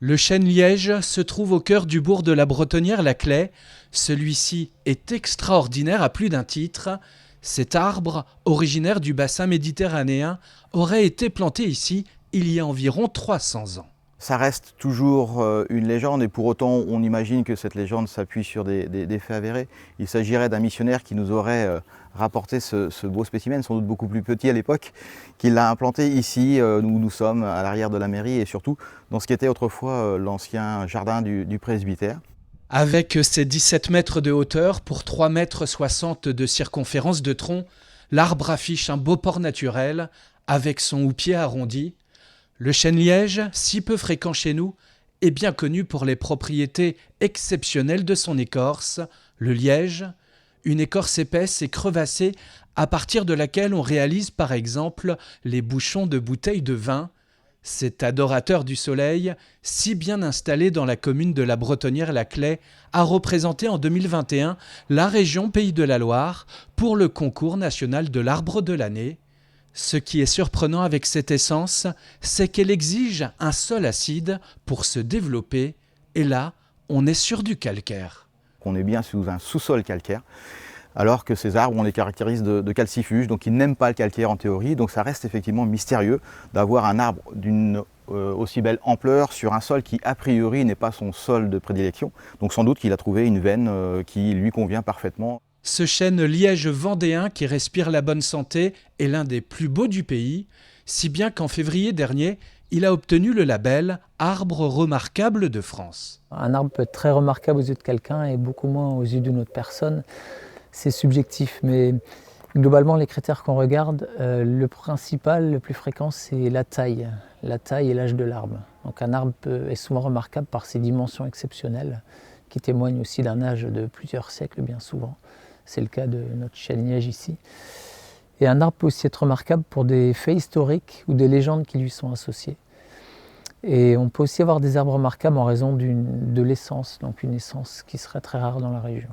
Le chêne liège se trouve au cœur du bourg de la Bretonnière-la-Claye. Celui-ci est extraordinaire à plus d'un titre. Cet arbre, originaire du bassin méditerranéen, aurait été planté ici il y a environ 300 ans. Ça reste toujours une légende et pour autant on imagine que cette légende s'appuie sur des faits avérés. Il s'agirait d'un missionnaire qui nous aurait rapporté ce beau spécimen, sans doute beaucoup plus petit à l'époque, qui l'a implanté ici où nous sommes, à l'arrière de la mairie et surtout dans ce qui était autrefois l'ancien jardin du presbytère. Avec ses 17 mètres de hauteur pour 3,60 m de circonférence de tronc, l'arbre affiche un beau port naturel avec son houppier arrondi. Le chêne liège, si peu fréquent chez nous, est bien connu pour les propriétés exceptionnelles de son écorce, le liège, une écorce épaisse et crevassée à partir de laquelle on réalise par exemple les bouchons de bouteilles de vin. Cet adorateur du soleil, si bien installé dans la commune de la Bretonnière-la-Claye, a représenté en 2021 la région Pays de la Loire pour le concours national de l'arbre de l'année. Ce qui est surprenant avec cette essence, c'est qu'elle exige un sol acide pour se développer, et là, on est sur du calcaire. On est bien sous un sous-sol calcaire, alors que ces arbres, on les caractérise de calcifuges, donc ils n'aiment pas le calcaire en théorie, donc ça reste effectivement mystérieux d'avoir un arbre d'une aussi belle ampleur sur un sol qui a priori n'est pas son sol de prédilection, donc sans doute qu'il a trouvé une veine qui lui convient parfaitement. Ce chêne liège vendéen qui respire la bonne santé est l'un des plus beaux du pays, si bien qu'en février dernier, il a obtenu le label Arbre remarquable de France. Un arbre peut être très remarquable aux yeux de quelqu'un et beaucoup moins aux yeux d'une autre personne. C'est subjectif, mais globalement, les critères qu'on regarde, le principal, le plus fréquent, c'est la taille et l'âge de l'arbre. Donc un arbre est souvent remarquable par ses dimensions exceptionnelles, qui témoignent aussi d'un âge de plusieurs siècles bien souvent. C'est le cas de notre chêne liège ici. Et un arbre peut aussi être remarquable pour des faits historiques ou des légendes qui lui sont associées. Et on peut aussi avoir des arbres remarquables en raison de l'essence, donc une essence qui serait très rare dans la région.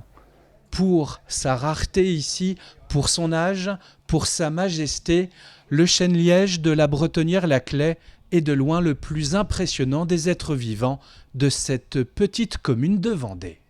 Pour sa rareté ici, pour son âge, pour sa majesté, le chêne liège de la Bretonnière-la-Claye est de loin le plus impressionnant des êtres vivants de cette petite commune de Vendée.